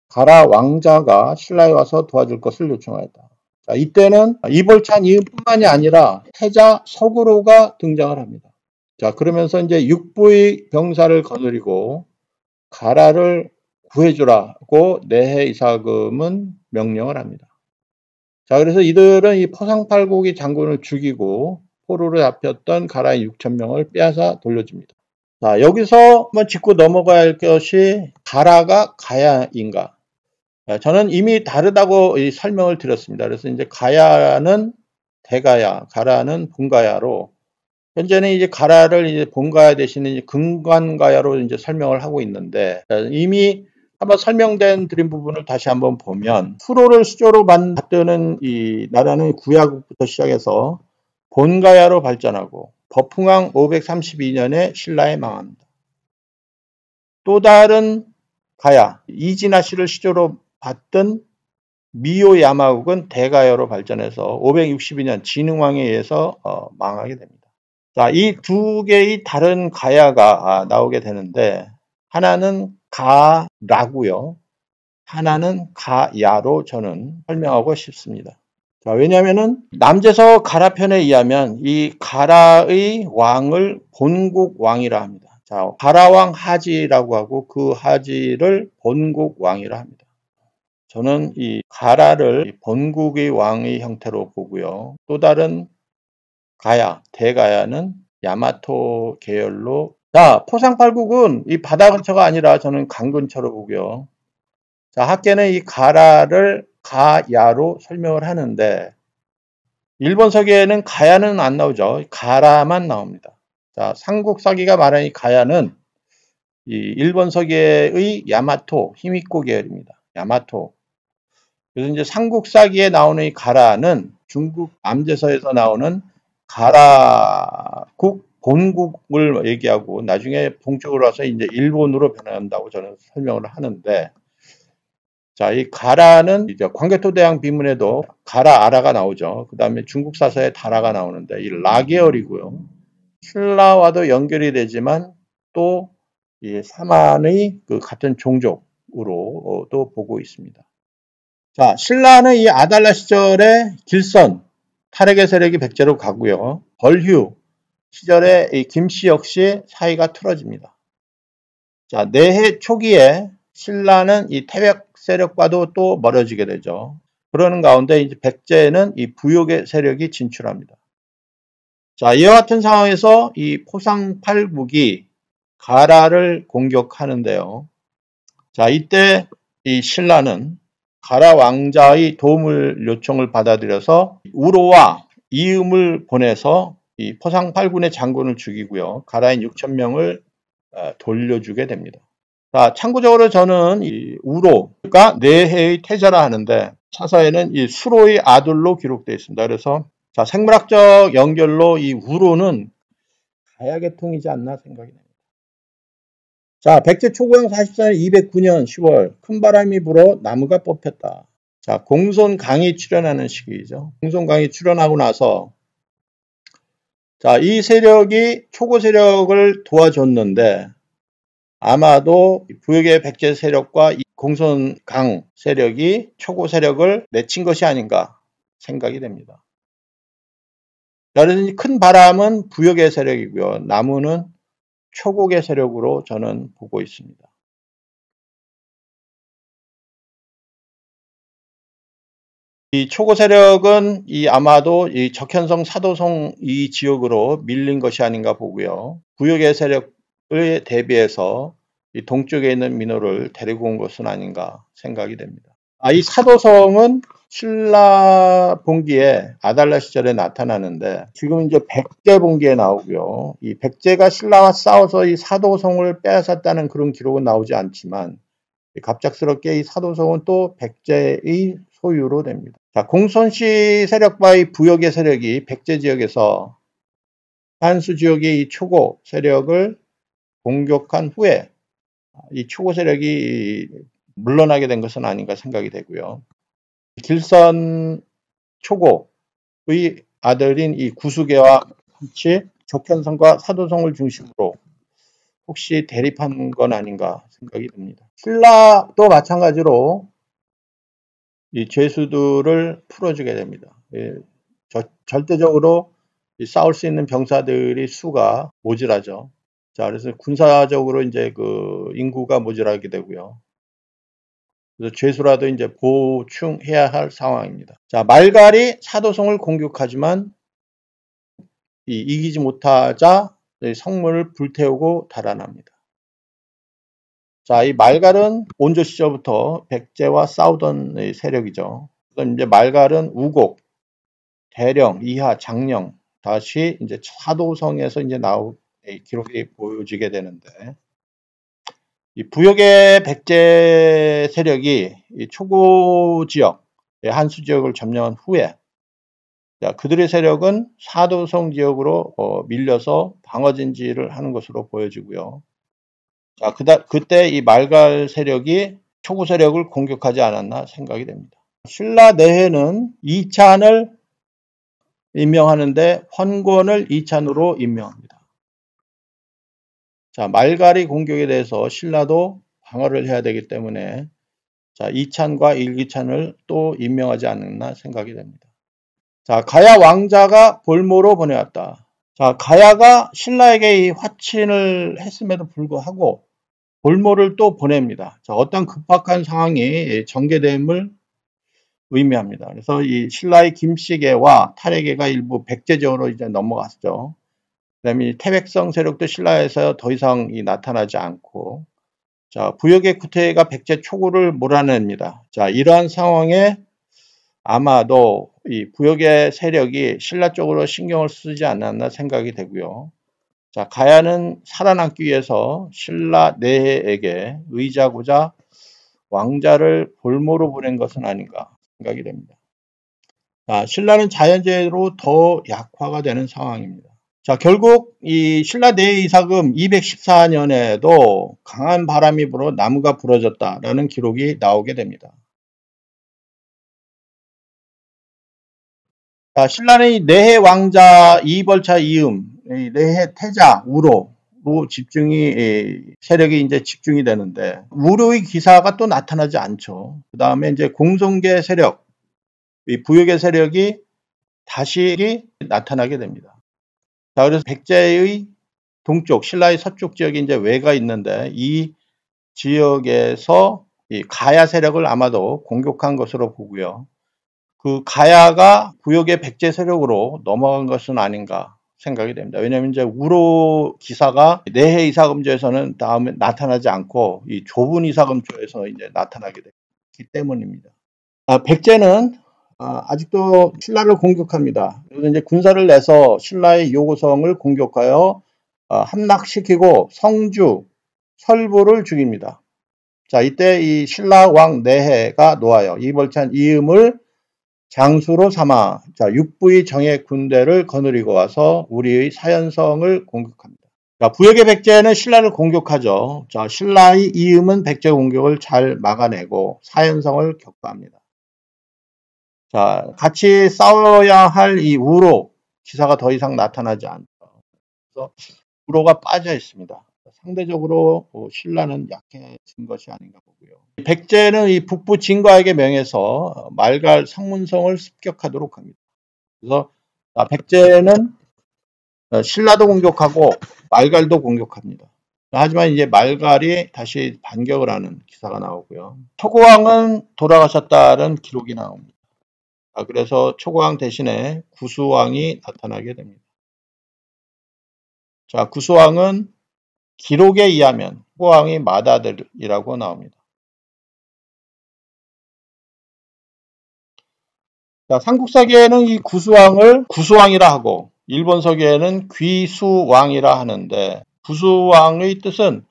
A: 가라 왕자가 신라에 와서 도와줄 것을 요청하였다. 자, 이때는 이벌찬 이음뿐만이 아니라 태자 서구로가 등장을 합니다. 자, 그러면서 이제 육부의 병사를 거느리고 가라를 구해주라고 내해 이사금은 명령을 합니다. 자, 그래서 이들은 이 포상팔국이 장군을 죽이고 포로로 잡혔던 가라의 6,000명을 빼앗아 돌려줍니다. 자, 여기서 한번 짚고 넘어가야 할 것이 가라가 가야인가? 저는 이미 다르다고 설명을 드렸습니다. 그래서 이제 가야는 대가야, 가라는 본가야로 현재는 이제 가라를 이제 본가야 대신에 이제 근관가야로 이제 설명을 하고 있는데 이미 한번 설명된 드린 부분을 다시 한번 보면 수로를 수조로 받드는 이 나라는 구야국부터 시작해서 본가야로 발전하고 버풍왕 532년에 신라에 망합니다. 또 다른 가야 이진아 씨를 시조로 받던 미요 야마국은 대가요로 발전해서 562년 진흥왕에 의해서 망하게 됩니다. 자, 이 두 개의 다른 가야가 나오게 되는데 하나는 가라고요. 하나는 가야로 저는 설명하고 싶습니다. 자, 왜냐하면은 남제서 가라편에 의하면 이 가라의 왕을 본국왕이라 합니다. 자, 가라왕 하지라고 하고 그 하지를 본국왕이라 합니다. 저는 이 가라를 본국의 왕의 형태로 보고요. 또 다른 가야, 대가야는 야마토 계열로. 자, 포상팔국은 이 바다 근처가 아니라 저는 강 근처로 보고요. 자, 학계는 이 가라를 가야로 설명을 하는데 일본 서기에는 가야는 안 나오죠. 가라만 나옵니다. 자, 삼국사기가 말하는 이 가야는 이 일본 서기의 야마토 히미코 계열입니다. 야마토. 그래서 이제 삼국사기에 나오는 이 가라는 중국 남제서에서 나오는 가라국 본국을 얘기하고 나중에 동쪽으로 와서 이제 일본으로 변한다고 저는 설명을 하는데, 자, 이 가라는 이제 광개토대왕 비문에도 가라 아라가 나오죠. 그 다음에 중국 사서에 다라가 나오는데 이 라 계열이고요. 신라와도 연결이 되지만 또 이 사만의 그 같은 종족으로도 보고 있습니다. 자, 신라는 이 아달라 시절에 길선, 탈핵의 세력이 백제로 가고요. 벌휴 시절에 이 김씨 역시 사이가 틀어집니다. 자, 내해 초기에 신라는 이 태백 세력과도 또 멀어지게 되죠. 그러는 가운데 이제 백제는 이 부역의 세력이 진출합니다. 자, 이와 같은 상황에서 이 포상팔국이 가라를 공격하는데요. 자, 이때 이 신라는 가라 왕자의 도움을 요청을 받아들여서 우로와 이음을 보내서 이 포상팔군의 장군을 죽이고요. 가라인 6,000명을 돌려주게 됩니다. 자, 참고적으로 저는 이 우로가 내해의 태자라 하는데 사서에는 이 수로의 아들로 기록되어 있습니다. 그래서 자, 생물학적 연결로 이 우로는 가야계통이지 않나 생각이 됩니다. 자, 백제 초고양 44년 209년 10월 큰 바람이 불어 나무가 뽑혔다. 자, 공손강이 출현하는 시기이죠. 공손강이 출현하고 나서 자, 이 세력이 초고 세력을 도와줬는데 아마도 부역의 백제 세력과 이 공손강 세력이 초고 세력을 내친 것이 아닌가 생각이 됩니다. 자, 그래서 큰 바람은 부역의 세력이고요. 나무는 초국의 세력으로 저는 보고 있습니다. 이 초고 세력은 이 아마도 이 적현성 사도성 이 지역으로 밀린 것이 아닌가 보고요. 부역의 세력에 대비해서 이 동쪽에 있는 민호를 데리고 온 것은 아닌가 생각이 됩니다. 이 사도성은 신라 봉기에 아달라 시절에 나타나는데 지금 이제 백제 봉기에 나오고요. 이 백제가 신라와 싸워서 이 사도성을 빼앗았다는 그런 기록은 나오지 않지만 갑작스럽게 이 사도성은 또 백제의 소유로 됩니다. 자, 공손씨 세력과 이 부역의 세력이 백제 지역에서 한수 지역의 이 초고 세력을 공격한 후에 이 초고 세력이 물러나게 된 것은 아닌가 생각이 되고요. 길선 초고의 아들인 이 구수계와 같이 적현성과 사도성을 중심으로 혹시 대립한 건 아닌가 생각이 듭니다. 신라도 마찬가지로 이 죄수들을 풀어주게 됩니다. 절대적으로 싸울 수 있는 병사들이 수가 모자라죠. 자, 그래서 군사적으로 이제 그 인구가 모자라게 되고요. 그래서 죄수라도 이제 보충해야 할 상황입니다. 자, 말갈이 사도성을 공격하지만 이기지 못하자 성문을 불태우고 달아납니다. 자, 이 말갈은 온조 시절부터 백제와 싸우던 세력이죠. 그래서 이제 말갈은 우곡, 대령, 이하, 장령 다시 이제 사도성에서 이제 기록이 보여지게 되는데 이 부역의 백제 세력이 이 초고 지역, 한수 지역을 점령한 후에 자, 그들의 세력은 사도성 지역으로 밀려서 방어진지를 하는 것으로 보여지고요. 자, 그때 이 말갈 세력이 초고 세력을 공격하지 않았나 생각이 됩니다. 신라 내해는 이찬을 임명하는데 헌권을 이찬으로 임명합니다. 자, 말갈이 공격에 대해서 신라도 방어를 해야 되기 때문에 자, 이찬과 일기찬을 또 임명하지 않았나 생각이 됩니다. 자, 가야 왕자가 볼모로 보내왔다. 자, 가야가 신라에게 이 화친을 했음에도 불구하고 볼모를 또 보냅니다. 자, 어떤 급박한 상황이 전개됨을 의미합니다. 그래서 이 신라의 김씨계와 탈해계가 일부 백제적으로 이제 넘어갔죠. 그다음에 태백성 세력도 신라에서 더 이상 나타나지 않고, 자, 부역의 구태가 백제 초구를 몰아냅니다. 자, 이러한 상황에 아마도 이 부역의 세력이 신라 쪽으로 신경을 쓰지 않았나 생각이 되고요. 자, 가야는 살아남기 위해서 신라 내해에게 의지하고자 왕자를 볼모로 보낸 것은 아닌가 생각이 됩니다. 자, 신라는 자연재해로 더 약화가 되는 상황입니다. 자, 결국 이 신라 내해 이사금 214년에도 강한 바람이 불어 나무가 부러졌다라는 기록이 나오게 됩니다. 자, 신라는 내해 왕자 이벌차 이음, 내해 태자 우로로 세력이 이제 집중이 되는데, 우로의 기사가 또 나타나지 않죠. 그 다음에 이제 공성계 세력, 이 부역의 세력이 다시 나타나게 됩니다. 자, 그래서 백제의 동쪽, 신라의 서쪽 지역에 이제 외가 있는데, 이 지역에서 이 가야 세력을 아마도 공격한 것으로 보고요. 그 가야가 부역의 백제 세력으로 넘어간 것은 아닌가 생각이 됩니다. 왜냐하면 이제 우로 기사가 내해 이사금조에서는 다음에 나타나지 않고 이 좁은 이사금조에서 이제 나타나게 되기 때문입니다. 백제는 아직도 신라를 공격합니다. 그래서 이제 군사를 내서 신라의 요고성을 공격하여 함락시키고 성주, 설부를 죽입니다. 자, 이때 이 신라 왕 내해가 놓아요. 이벌찬 이음을 장수로 삼아 자, 육부의 정예 군대를 거느리고 와서 우리의 사연성을 공격합니다. 자, 부역의 백제는 신라를 공격하죠. 자, 신라의 이음은 백제 공격을 잘 막아내고 사연성을 격파합니다. 자, 같이 싸워야 할 이 우로 기사가 더 이상 나타나지 않죠. 그래서 우로가 빠져 있습니다. 상대적으로 신라는 약해진 것이 아닌가 보고요. 백제는 이 북부 진과에게 명해서 말갈 성문성을 습격하도록 합니다. 그래서 백제는 신라도 공격하고 말갈도 공격합니다. 하지만 이제 말갈이 다시 반격을 하는 기사가 나오고요. 초고왕은 돌아가셨다는 기록이 나옵니다. 그래서 초고왕 대신에 구수왕이 나타나게 됩니다. 자, 구수왕은 기록에 의하면 초고왕이 맏아들이라고 나옵니다. 자, 삼국사기에는 이 구수왕을 구수왕이라 하고 일본서기에는 귀수왕이라 하는데, 구수왕의 뜻은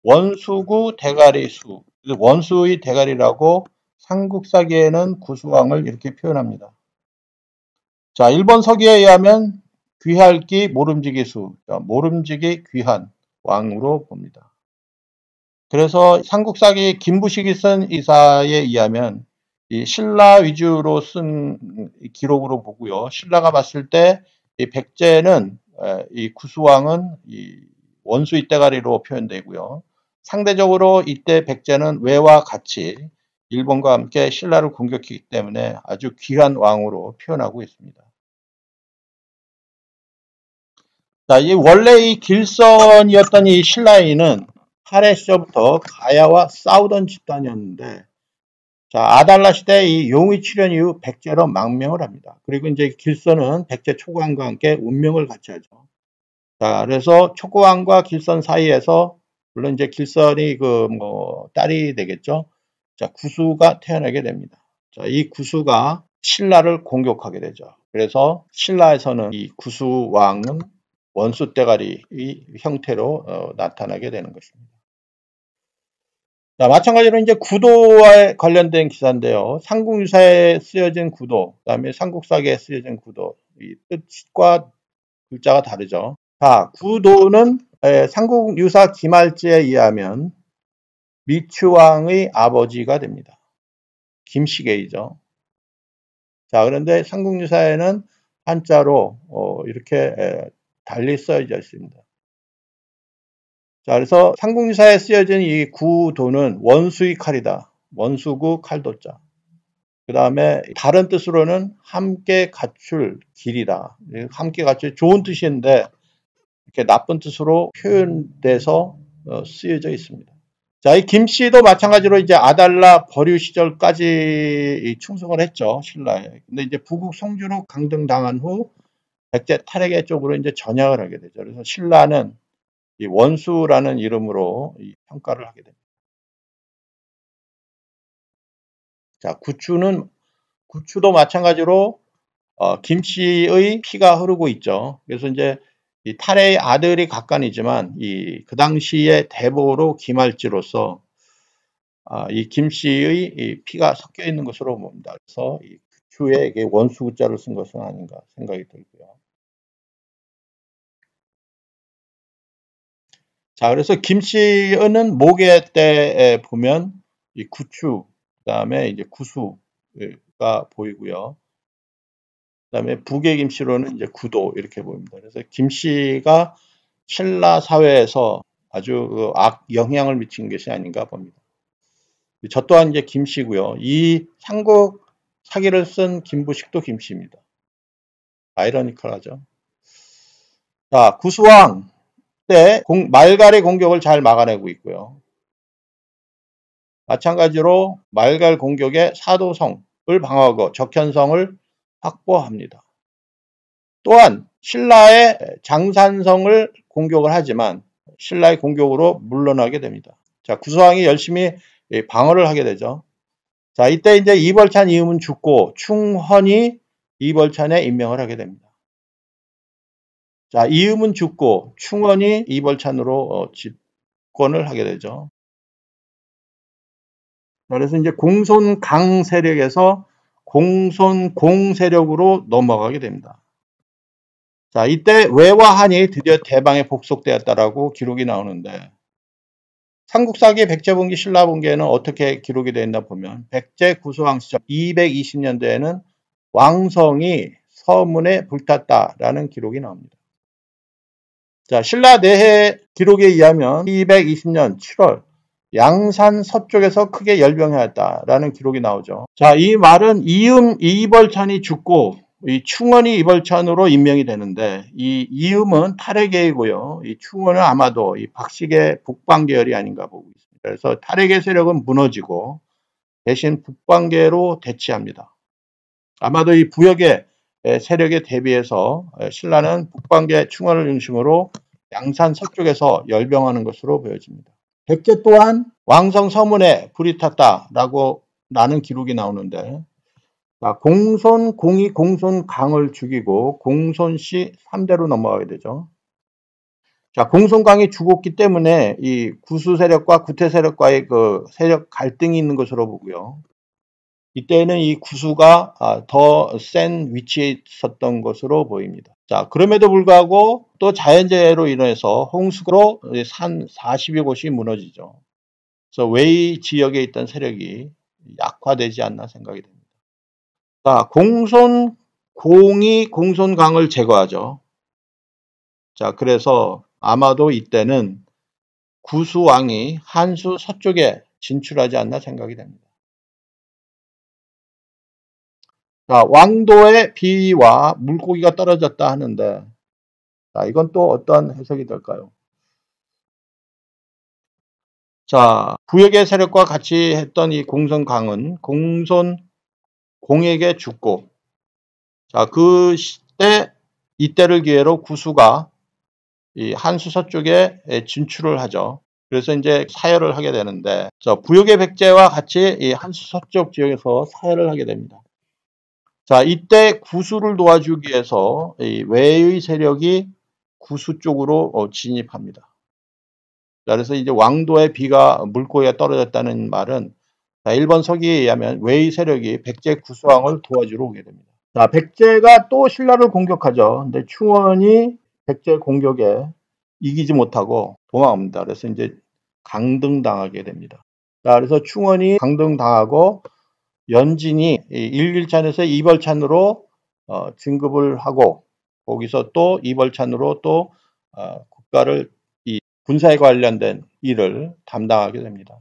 A: 원수구 대가리수, 원수의 대가리라고 삼국사기에는 구수왕을 이렇게 표현합니다. 자, 일본 서기에 의하면 귀할기 모름지기수, 모름지기 귀한 왕으로 봅니다. 그래서 삼국사기 김부식이 쓴 이사에 의하면 이 신라 위주로 쓴 기록으로 보고요. 신라가 봤을 때 이 백제는 이 구수왕은 이 원수의 대가리로 표현되고요. 상대적으로 이때 백제는 외와 같이 일본과 함께 신라를 공격했기 때문에 아주 귀한 왕으로 표현하고 있습니다. 자, 이 원래 이 길선이었던 이 신라인은 할해 시절부터 가야와 싸우던 집단이었는데, 자, 아달라 시대 이 용의 출현 이후 백제로 망명을 합니다. 그리고 이제 길선은 백제 초고왕과 함께 운명을 같이 하죠. 자, 그래서 초고왕과 길선 사이에서 물론 이제 길선이 딸이 되겠죠. 자, 구수가 태어나게 됩니다. 자, 이 구수가 신라를 공격하게 되죠. 그래서 신라에서는 이 구수왕은 원수 대가리의 형태로 나타나게 되는 것입니다. 자, 마찬가지로 이제 구도와 관련된 기사인데요. 삼국유사에 쓰여진 구도, 그다음에 삼국사기에 쓰여진 구도, 이 뜻과 글자가 다르죠. 자, 구도는 삼국유사 김할지에 의하면 미추왕의 아버지가 됩니다. 김씨계이죠. 자, 그런데 삼국유사에는 한자로 이렇게 달리 써져 있습니다. 자, 그래서 삼국유사에 쓰여진 이 구도는 원수의 칼이다. 원수구 칼도자. 그 다음에 다른 뜻으로는 함께 갖출 길이다. 함께 갖출 좋은 뜻인데 이렇게 나쁜 뜻으로 표현돼서 쓰여져 있습니다. 자, 이 김씨도 마찬가지로 이제 아달라 버류 시절까지 충성을 했죠, 신라에. 근데 이제 부국 송주로 강등당한 후 백제 탈핵의 쪽으로 이제 전향을 하게 되죠. 그래서 신라는 이 원수라는 이름으로 이 평가를 하게 됩니다. 자, 구추도 마찬가지로 김씨의 피가 흐르고 있죠. 그래서 이제 이 탈의 아들이 각간이지만 그 당시의 대보로 김할지로서 이 김씨의 이 피가 섞여 있는 것으로 봅니다. 그래서 이 구추에 원수 구자를 쓴 것은 아닌가 생각이 들고요. 자, 그래서 김씨는 모계 때에 보면 이 구추, 그다음에 이제 구수가 보이고요. 그다음에 북의 김씨로는 이제 구도 이렇게 보입니다. 그래서 김씨가 신라 사회에서 아주 악 영향을 미친 것이 아닌가 봅니다. 저 또한 이제 김씨고요. 이 삼국 사기를 쓴 김부식도 김씨입니다. 아이러니컬하죠. 자, 구수왕 때 말갈의 공격을 잘 막아내고 있고요. 마찬가지로 말갈 공격에 사도성을 방어하고 적현성을 확보합니다. 또한 신라의 장산성을 공격을 하지만 신라의 공격으로 물러나게 됩니다. 자, 구수왕이 열심히 방어를 하게 되죠. 자, 이때 이제 이벌찬 이음은 죽고 충헌이 이벌찬에 임명을 하게 됩니다. 자, 이음은 죽고 충헌이 이벌찬으로 집권을 하게 되죠. 그래서 이제 공손강 세력에서 공손공 세력으로 넘어가게 됩니다. 자, 이때 외와 한이 드디어 대방에 복속되었다라고 기록이 나오는데 삼국사기 백제분기 신라분기에는 어떻게 기록이 되어 있나 보면 백제 구수왕 시절 220년대에는 왕성이 서문에 불탔다라는 기록이 나옵니다. 자, 신라 내해 기록에 의하면 220년 7월 양산 서쪽에서 크게 열병하였다라는 기록이 나오죠. 자, 이 말은 이벌찬이 죽고 이 충헌이 이벌찬으로 임명이 되는데 이 이음은 탈핵계이고요. 이 충헌은 아마도 이 박식의 북방계열이 아닌가 보고 있습니다. 그래서 탈핵의 세력은 무너지고 대신 북방계로 대치합니다. 아마도 이 부역의 세력에 대비해서 신라는 북방계 충헌을 중심으로 양산 서쪽에서 열병하는 것으로 보여집니다. 백제 또한 왕성 서문에 불이 탔다라고 라는 기록이 나오는데 공손공이 공손강을 죽이고 공손씨 3대로 넘어가게 되죠. 자, 공손강이 죽었기 때문에 이 구수 세력과 구태 세력과의 그 세력 갈등이 있는 것으로 보고요. 이때는 이 구수가 더 센 위치에 있었던 것으로 보입니다. 자, 그럼에도 불구하고 또 자연재해로 인해서 홍수로 산 40여 곳이 무너지죠. 그래서 웨이 지역에 있던 세력이 약화되지 않나 생각이 됩니다. 자, 공손공이 공손강을 제거하죠. 자, 그래서 아마도 이때는 구수왕이 한수 서쪽에 진출하지 않나 생각이 됩니다. 자, 왕도의 비와 물고기가 떨어졌다 하는데, 자, 이건 또 어떤 해석이 될까요? 자, 부역의 세력과 같이 했던 이 공손강은 공손공에게 죽고, 자, 그 시대, 이때를 기회로 구수가 이 한수 서쪽에 진출을 하죠. 그래서 이제 사열을 하게 되는데, 자, 부역의 백제와 같이 이 한수 서쪽 지역에서 사열을 하게 됩니다. 자, 이때 구수를 도와주기 위해서 이 외의 세력이 구수 쪽으로 진입합니다. 자, 그래서 이제 왕도의 비가 물고기가 떨어졌다는 말은 자, 일본 서기에 의하면 외의 세력이 백제 구수왕을 도와주러 오게 됩니다. 자, 백제가 또 신라를 공격하죠. 근데 충원이 백제 공격에 이기지 못하고 도망갑니다. 그래서 이제 강등당하게 됩니다. 자, 그래서 충원이 강등당하고 연진이 1벌찬에서 2벌찬으로 진급을 하고 거기서 또 2벌찬으로 또 국가를 이 군사에 관련된 일을 담당하게 됩니다.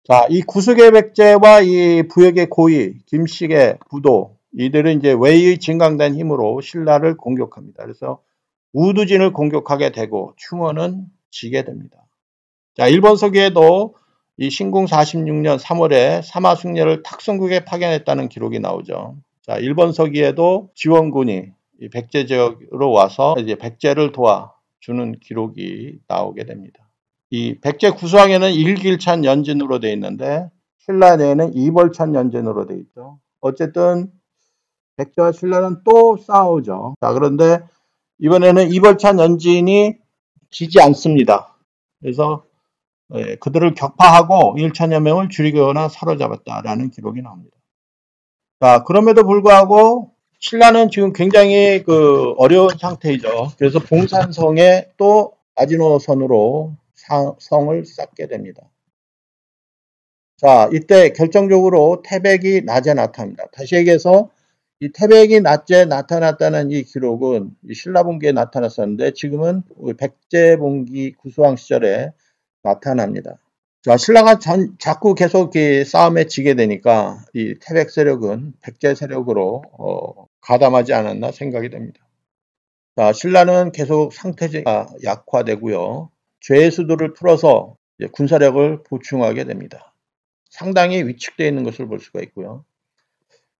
A: 자, 이 구수계 백제와 이 부역의 고위, 김씨의 부도 이들은 이제 외의 진강된 힘으로 신라를 공격합니다. 그래서 우두진을 공격하게 되고 충원은 지게 됩니다. 자, 일본 서기에도 이 신궁 46년 3월에 사마승려를 탁성국에 파견했다는 기록이 나오죠. 자, 일본 서기에도 지원군이 이 백제 지역으로 와서 이제 백제를 도와주는 기록이 나오게 됩니다. 이 백제 구수항에는 일길찬 연진으로 되어 있는데 신라에는 이벌찬 연진으로 되어 있죠. 어쨌든 백제와 신라는 또 싸우죠. 자, 그런데 이번에는 이벌찬 연진이 지지 않습니다. 그래서 그들을 격파하고 1천여 명을 죽이거나 사로잡았다라는 기록이 나옵니다. 자, 그럼에도 불구하고 신라는 지금 굉장히 어려운 상태이죠. 그래서 봉산성에 또 마지노선으로 성을 쌓게 됩니다. 자, 이때 결정적으로 태백이 낮에 나타납니다. 다시 얘기해서 이 태백이 낮에 나타났다는 이 기록은 이 신라분기에 나타났었는데 지금은 백제분기 구수왕 시절에 나타납니다. 자, 신라가 자꾸 계속 이 싸움에 지게 되니까 이 태백 세력은 백제 세력으로 가담하지 않았나 생각이 됩니다. 자, 신라는 계속 상태가 약화되고요. 죄수들을 풀어서 군사력을 보충하게 됩니다. 상당히 위축되어 있는 것을 볼 수가 있고요.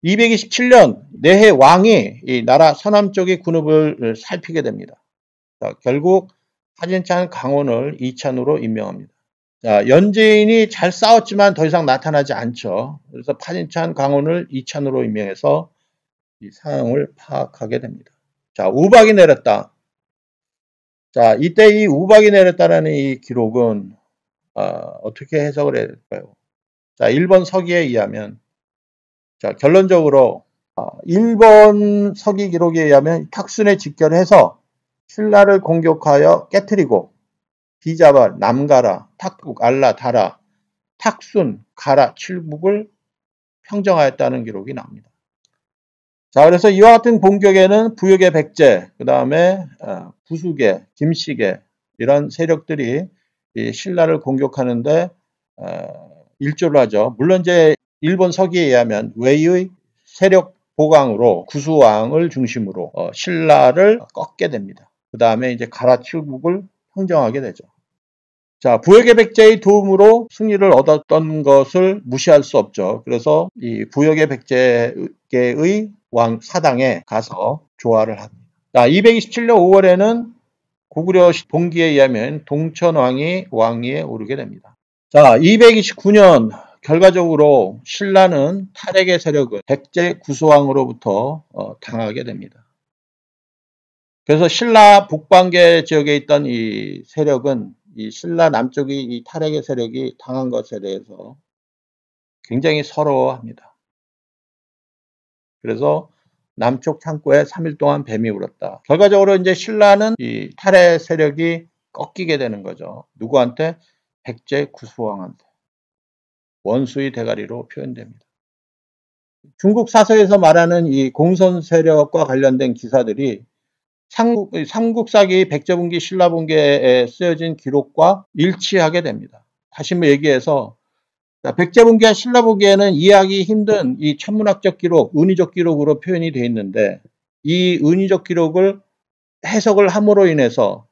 A: 227년 내해 왕이 이 나라 서남 쪽의 군읍을 살피게 됩니다. 자, 결국 파진찬 강원을 이찬으로 임명합니다. 자, 연재인이 잘 싸웠지만 더 이상 나타나지 않죠. 그래서 파진찬 강원을 이찬으로 임명해서 이 상황을 파악하게 됩니다. 자, 우박이 내렸다. 자, 이때 이 우박이 내렸다라는 이 기록은 어떻게 해석을 해야 될까요? 자, 1번 서기에 의하면 자, 결론적으로 1번 서기 기록에 의하면 탁순에 직결해서 신라를 공격하여 깨뜨리고 비자발, 남가라, 탁국, 알라, 다라, 탁순, 가라, 칠북을 평정하였다는 기록이 나옵니다. 자, 그래서 이와 같은 공격에는 부역의 백제, 그 다음에 구수계, 김씨계 이런 세력들이 이 신라를 공격하는데 일조를 하죠. 물론 이제 일본 서기에 의하면 외의 세력 보강으로 구수왕을 중심으로 신라를 꺾게 됩니다. 그 다음에 이제 가라 칠북을 평정하게 되죠. 자, 부역의 백제의 도움으로 승리를 얻었던 것을 무시할 수 없죠. 그래서 이 부역의 백제계의 왕 사당에 가서 조화를 합니다. 자, 227년 5월에는 고구려 동기에 의하면 동천왕이 왕위에 오르게 됩니다. 자, 229년 결과적으로 신라는 탈핵의 세력을 백제 구수왕으로부터 당하게 됩니다. 그래서 신라 북방계 지역에 있던 이 세력은 이 신라 남쪽이 이 탈핵의 세력이 당한 것에 대해서 굉장히 서러워합니다. 그래서 남쪽 창고에 3일 동안 뱀이 울었다. 결과적으로 이제 신라는 이 탈핵 세력이 꺾이게 되는 거죠. 누구한테? 백제 구수왕한테. 원수의 대가리로 표현됩니다. 중국 사서에서 말하는 이 공선 세력과 관련된 기사들이 삼국사기 백제분기 신라분기에 쓰여진 기록과 일치하게 됩니다. 다시 한번 얘기해서 백제분기와 신라분기에는 이해하기 힘든 이 천문학적 기록, 은의적 기록으로 표현이 되어 있는데 이 은의적 기록을 해석을 함으로 인해서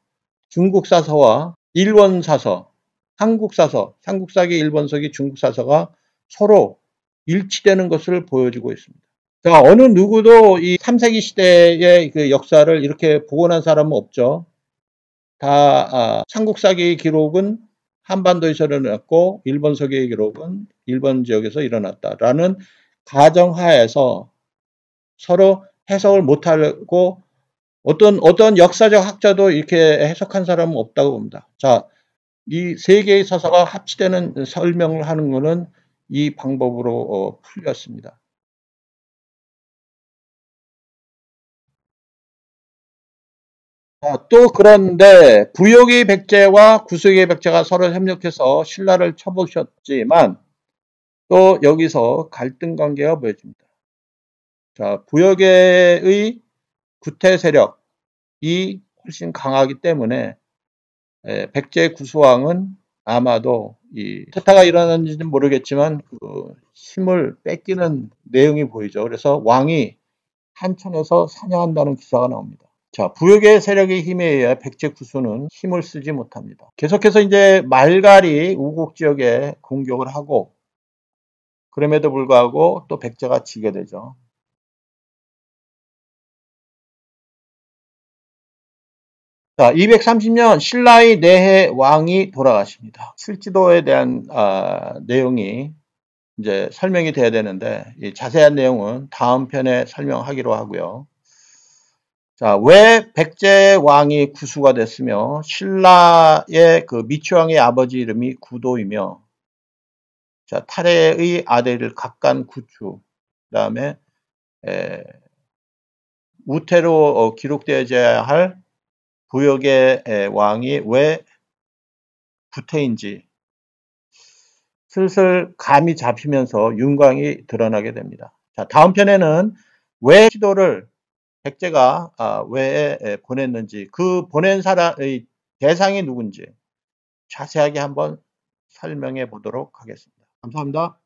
A: 중국사서와 일본사서, 한국사서, 삼국사기, 일본서기, 중국사서가 서로 일치되는 것을 보여주고 있습니다. 자, 어느 누구도 이 3세기 시대의 그 역사를 이렇게 복원한 사람은 없죠. 다 삼국사기의 기록은 한반도에서 일어났고 일본서기의 기록은 일본 지역에서 일어났다라는 가정하에서 서로 해석을 못하고 어떤 역사적 학자도 이렇게 해석한 사람은 없다고 봅니다. 자, 이 세 개의 서사가 합치되는 설명을 하는 것은 이 방법으로 풀렸습니다. 또 그런데 부역의 백제와 구수의 백제가 서로 협력해서 신라를 쳐보셨지만 또 여기서 갈등 관계가 보여집니다. 자, 부여계의 구태 세력이 훨씬 강하기 때문에 백제 구수왕은 아마도 이 쿠데타가 일어났는지는 모르겠지만 그 힘을 뺏기는 내용이 보이죠. 그래서 왕이 한천에서 사냥한다는 기사가 나옵니다. 자, 부역의 세력의 힘에 의해 백제 구수는 힘을 쓰지 못합니다. 계속해서 이제 말갈이 우국 지역에 공격을 하고 그럼에도 불구하고 또 백제가 지게 되죠. 자, 230년 신라의 내해 왕이 돌아가십니다. 실지도에 대한 내용이 이제 설명이 돼야 되는데 이 자세한 내용은 다음 편에 설명하기로 하고요. 자, 왜 백제 왕이 구수가 됐으며 신라의 그 미추왕의 아버지 이름이 구도이며 자, 탈해의 아들을 각간 구추 그다음에 우태로 기록되어야 할 부역의 왕이 왜 구태인지 슬슬 감이 잡히면서 윤곽이 드러나게 됩니다. 자, 다음 편에는 왜 시도를 백제가 왜 보냈는지 그 보낸 사람의 대상이 누군지 자세하게 한번 설명해 보도록 하겠습니다. 감사합니다.